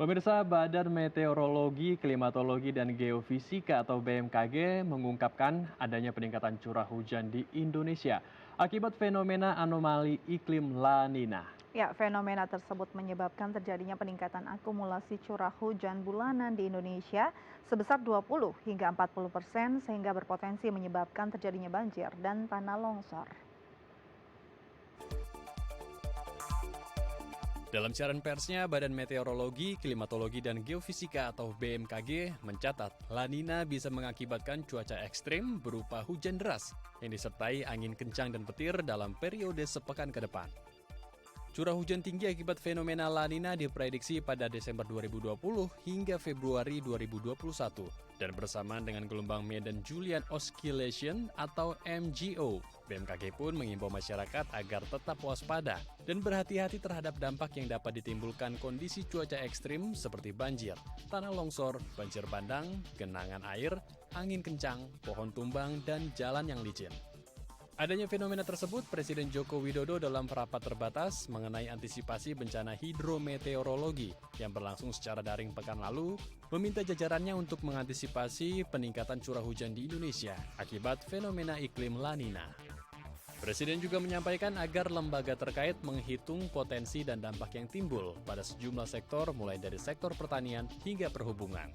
Pemirsa Badan Meteorologi, Klimatologi, dan Geofisika atau BMKG mengungkapkan adanya peningkatan curah hujan di Indonesia akibat fenomena anomali iklim La Nina. Ya, fenomena tersebut menyebabkan terjadinya peningkatan akumulasi curah hujan bulanan di Indonesia sebesar 20 hingga 40% sehingga berpotensi menyebabkan terjadinya banjir dan tanah longsor. Dalam siaran persnya, Badan Meteorologi, Klimatologi, dan Geofisika atau BMKG mencatat La Nina bisa mengakibatkan cuaca ekstrim berupa hujan deras yang disertai angin kencang dan petir dalam periode sepekan ke depan. Curah hujan tinggi akibat fenomena La Nina diprediksi pada Desember 2020 hingga Februari 2021 dan bersamaan dengan gelombang Madden-Julian Oscillation atau MJO. BMKG pun mengimbau masyarakat agar tetap waspada dan berhati-hati terhadap dampak yang dapat ditimbulkan kondisi cuaca ekstrim seperti banjir, tanah longsor, banjir bandang, genangan air, angin kencang, pohon tumbang, dan jalan yang licin. Adanya fenomena tersebut, Presiden Joko Widodo dalam rapat terbatas mengenai antisipasi bencana hidrometeorologi yang berlangsung secara daring pekan lalu, meminta jajarannya untuk mengantisipasi peningkatan curah hujan di Indonesia akibat fenomena iklim La Nina. Presiden juga menyampaikan agar lembaga terkait menghitung potensi dan dampak yang timbul pada sejumlah sektor mulai dari sektor pertanian hingga perhubungan.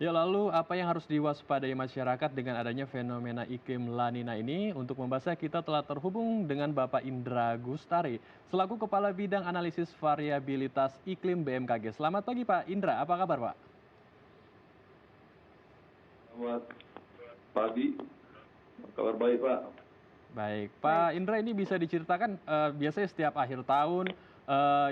Ya, lalu apa yang harus diwaspadai masyarakat dengan adanya fenomena iklim La Nina ini? Untuk membahasnya kita telah terhubung dengan Bapak Indra Gustari, selaku Kepala Bidang Analisis Variabilitas Iklim BMKG. Selamat pagi Pak Indra, apa kabar Pak? Selamat pagi, kabar baik Pak. Baik, Pak Indra, ini bisa diceritakan biasanya setiap akhir tahun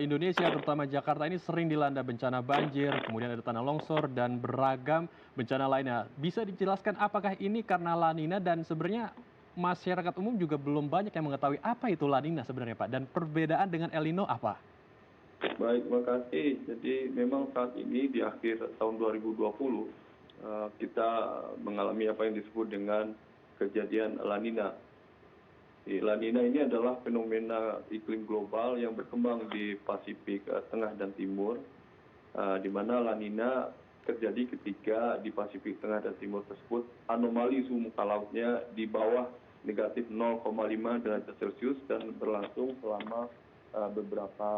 Indonesia terutama Jakarta ini sering dilanda bencana banjir, kemudian ada tanah longsor dan beragam bencana lainnya. Bisa dijelaskan apakah ini karena La Nina dan sebenarnya masyarakat umum juga belum banyak yang mengetahui apa itu La Nina sebenarnya Pak dan perbedaan dengan El Nino apa? Baik, terima kasih. Jadi memang saat ini di akhir tahun 2020 kita mengalami apa yang disebut dengan kejadian La Nina. La Nina ini adalah fenomena iklim global yang berkembang di Pasifik Tengah dan Timur, di mana La Nina terjadi ketika di Pasifik Tengah dan Timur tersebut anomali suhu muka lautnya di bawah negatif 0,5 derajat Celcius dan berlangsung selama beberapa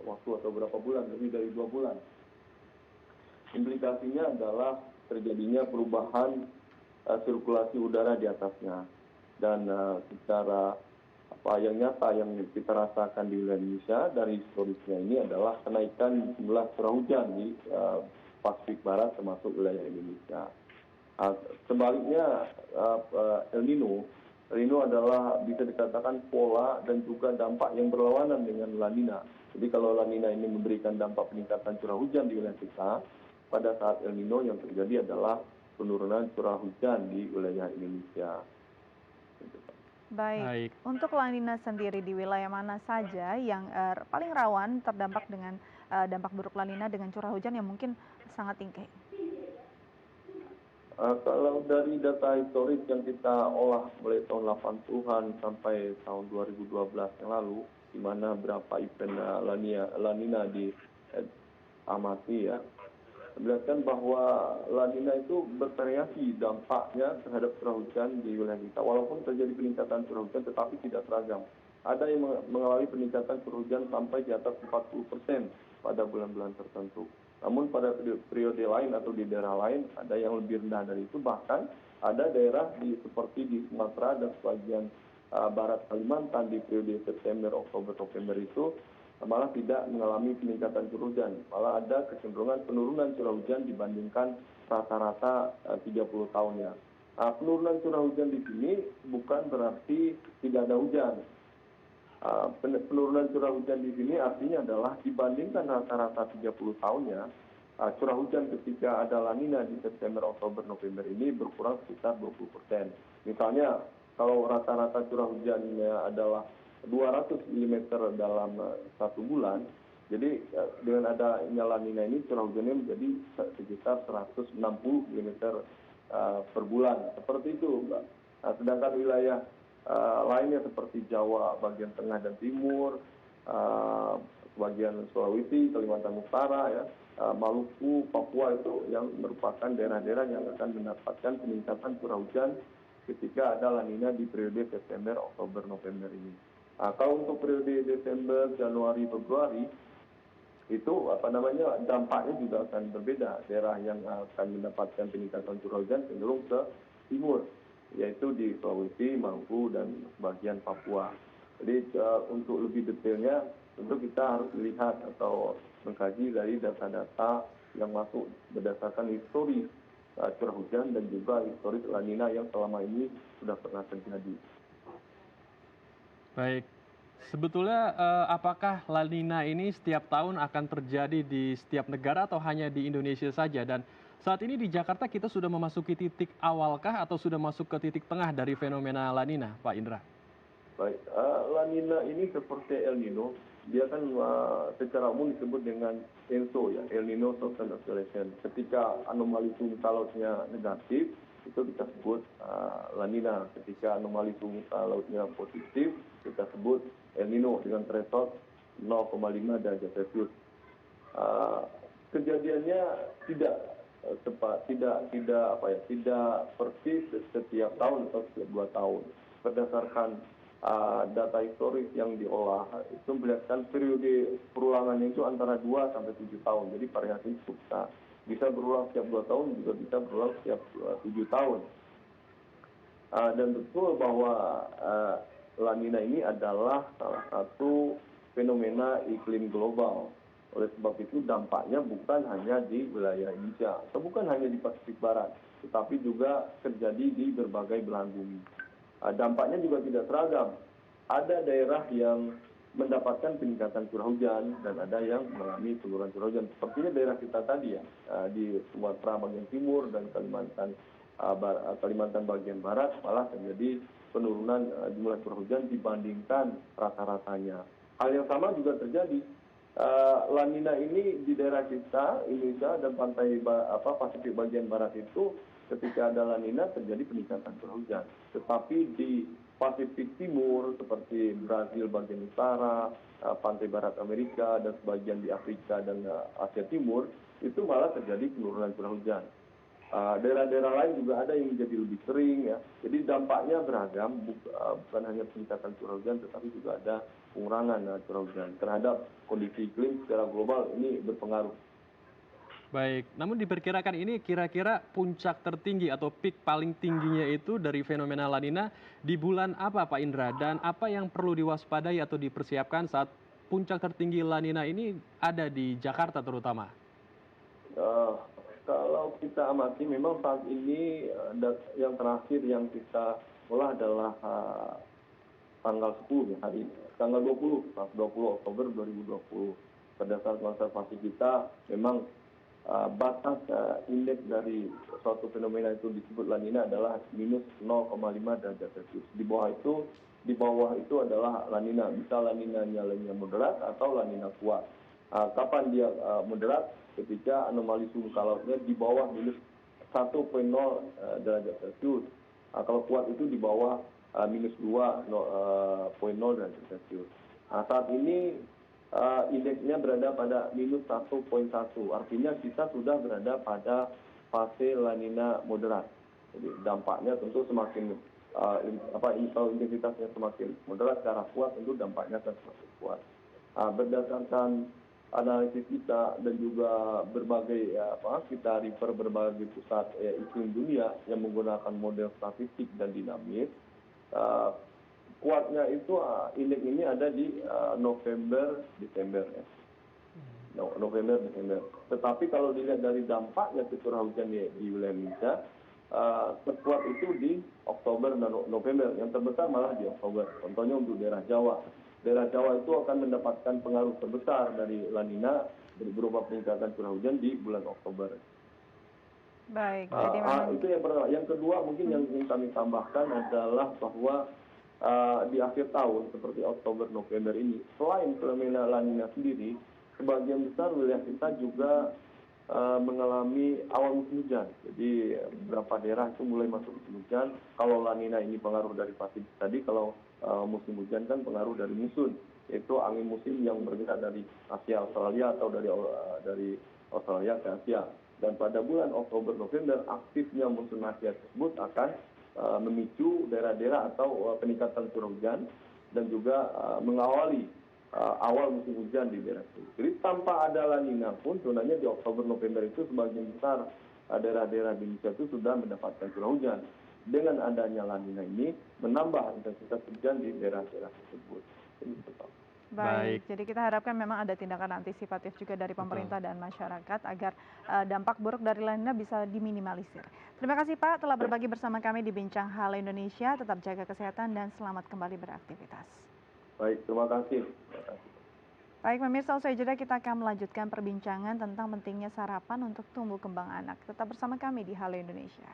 waktu atau beberapa bulan, lebih dari 2 bulan. Implikasinya adalah terjadinya perubahan sirkulasi udara di atasnya. Dan secara yang nyata yang kita rasakan di wilayah Indonesia dari historisnya ini adalah kenaikan jumlah curah hujan di Pasifik Barat termasuk wilayah Indonesia. Sebaliknya El Nino adalah bisa dikatakan pola dan juga dampak yang berlawanan dengan La Nina. Jadi kalau La Nina ini memberikan dampak peningkatan curah hujan di wilayah kita, pada saat El Nino yang terjadi adalah penurunan curah hujan di wilayah Indonesia. Baik, untuk La Nina sendiri di wilayah mana saja yang paling rawan terdampak dengan dampak buruk La Nina dengan curah hujan yang mungkin sangat tinggi? Kalau dari data historis yang kita olah mulai tahun 80-an sampai tahun 2012 yang lalu, di mana berapa event La Nina diamati ya, menjelaskan bahwa La Nina itu bervariasi dampaknya terhadap curah hujan di wilayah kita. Walaupun terjadi peningkatan curah hujan tetapi tidak seragam. Ada yang mengalami peningkatan curah hujan sampai di atas 40% pada bulan-bulan tertentu. Namun pada periode lain atau di daerah lain ada yang lebih rendah dari itu. Bahkan ada daerah seperti di Sumatera dan sebagian barat Kalimantan di periode September, Oktober, November itu malah tidak mengalami peningkatan curah hujan. Malah ada kecenderungan penurunan curah hujan dibandingkan rata-rata 30 tahunnya. Penurunan curah hujan di sini bukan berarti tidak ada hujan. Penurunan curah hujan di sini artinya adalah dibandingkan rata-rata 30 tahunnya, curah hujan ketika ada La Nina di September, Oktober, November ini berkurang sekitar 20%. Misalnya kalau rata-rata curah hujannya adalah 200 mm dalam 1 bulan, jadi dengan adanya La Nina ini curah hujannya menjadi sekitar 160 mm per bulan. Seperti itu, Mbak. Sedangkan wilayah lainnya seperti Jawa bagian tengah dan timur, sebagian Sulawesi, Kalimantan Utara, ya, Maluku, Papua itu yang merupakan daerah-daerah yang akan mendapatkan peningkatan curah hujan ketika ada La Nina di periode September, Oktober, November ini. Kalau untuk periode Desember, Januari, Februari itu dampaknya juga akan berbeda. Daerah yang akan mendapatkan peningkatan curah hujan cenderung ke timur, yaitu di Sulawesi, Maluku, dan bagian Papua. Jadi untuk lebih detailnya tentu kita harus melihat atau mengkaji dari data-data yang masuk berdasarkan historis curah hujan dan juga historis La Nina yang selama ini sudah pernah terjadi. Baik, sebetulnya apakah La Nina ini setiap tahun akan terjadi di setiap negara atau hanya di Indonesia saja? Dan saat ini di Jakarta kita sudah memasuki titik awalkah atau sudah masuk ke titik tengah dari fenomena La Nina, Pak Indra? Baik, La Nina ini seperti El Nino, dia kan secara umum disebut dengan ENSO, ya, El Nino Southern Oscillation. Ketika anomali suhu lautnya negatif, itu kita sebut La Nina. Ketika anomali suhu lautnya positif, kita sebut El Nino dengan threshold 0,5 derajat Celcius. Kejadiannya tidak persis setiap tahun atau setiap 2 tahun. Berdasarkan data historis yang diolah itu memperlihatkan periode perulangannya itu antara 2 sampai 7 tahun. Jadi variasi cukup besar. Bisa berulang setiap 2 tahun, juga bisa berulang setiap 7 tahun. Dan betul bahwa La Nina ini adalah salah satu fenomena iklim global. Oleh sebab itu dampaknya bukan hanya di wilayah Indonesia, atau bukan hanya di Pasifik Barat, tetapi juga terjadi di berbagai belahan bumi. Dampaknya juga tidak seragam. Ada daerah yang mendapatkan peningkatan curah hujan dan ada yang mengalami penurunan curah hujan. Sepertinya daerah kita tadi, ya, di Sumatera bagian timur dan Kalimantan bagian barat malah terjadi penurunan jumlah curah hujan dibandingkan rata-ratanya. Hal yang sama juga terjadi. La Nina ini di daerah kita, Indonesia dan pantai Pasifik bagian barat itu ketika ada La Nina terjadi peningkatan curah hujan. Tetapi di Pasifik Timur seperti Brazil bagian utara, pantai barat Amerika dan sebagian di Afrika dan Asia Timur itu malah terjadi penurunan curah hujan. Daerah-daerah lain juga ada yang menjadi lebih sering, ya. Jadi dampaknya beragam, bukan hanya peningkatan curah hujan tetapi juga ada pengurangan curah hujan terhadap kondisi iklim secara global ini berpengaruh. Baik, namun diperkirakan ini kira-kira puncak tertinggi atau peak paling tingginya itu dari fenomena La Nina di bulan apa, Pak Indra? Dan apa yang perlu diwaspadai atau dipersiapkan saat puncak tertinggi La Nina ini ada di Jakarta terutama? Kalau kita amati memang saat ini yang terakhir yang kita olah adalah tanggal 10, tanggal 20 Oktober 2020. Berdasarkan observasi kita memang batas indeks dari suatu fenomena itu disebut La Nina adalah minus 0,5 derajat Celcius. Di bawah itu adalah La Nina. Bisa La Nina-nya moderat atau La Nina kuat. Kapan dia moderat? Ketika anomali suhu lautnya di bawah minus 1,0 derajat Celcius. Kalau kuat itu di bawah minus 2,0 derajat Celcius. Saat ini indeksnya berada pada minus 1,1. Artinya kita sudah berada pada fase La Nina moderat. Jadi dampaknya tentu semakin kalau intensitasnya semakin moderat secara kuat, tentu dampaknya akan semakin kuat. Berdasarkan analisis kita dan juga berbagai kita refer berbagai pusat iklim dunia yang menggunakan model statistik dan dinamis, kuatnya itu indeks ini ada di November Desember, ya. November Desember. Tetapi kalau dilihat dari dampaknya curah hujan di wilayah Indonesia, terkuat itu di Oktober dan November. Yang terbesar malah di Oktober. Contohnya untuk daerah Jawa. Daerah Jawa itu akan mendapatkan pengaruh terbesar dari La Nina berupa peningkatan curah hujan di bulan Oktober. Baik, jadi memang itu yang pertama. Yang kedua mungkin yang ingin kami tambahkan adalah bahwa di akhir tahun seperti Oktober November ini, selain fenomena La Nina sendiri, sebagian besar wilayah kita juga mengalami awal musim hujan. Jadi beberapa daerah itu mulai masuk musim hujan. Kalau La Nina ini pengaruh dari Pasifik tadi, kalau musim hujan kan pengaruh dari muson, yaitu angin musim yang bergerak dari Asia Australia atau dari Australia ke Asia. Dan pada bulan Oktober November aktifnya muson Asia tersebut akan memicu daerah-daerah atau peningkatan curah hujan dan juga mengawali awal musim hujan di daerah itu. Jadi tanpa ada La Nina pun sebenarnya di Oktober November itu sebagian besar daerah-daerah di Indonesia itu sudah mendapatkan curah hujan. Dengan adanya La Nina ini menambah intensitas hujan di daerah-daerah tersebut. Baik, jadi kita harapkan memang ada tindakan antisipatif juga dari Betul. pemerintah dan masyarakat agar dampak buruk dari La Nina bisa diminimalisir. Terima kasih Pak telah berbagi bersama kami di Bincang Hal Indonesia. Tetap jaga kesehatan dan selamat kembali beraktivitas. Baik, terima kasih. Baik pemirsa, usai jeda kita akan melanjutkan perbincangan tentang pentingnya sarapan untuk tumbuh kembang anak. Tetap bersama kami di Halo Indonesia.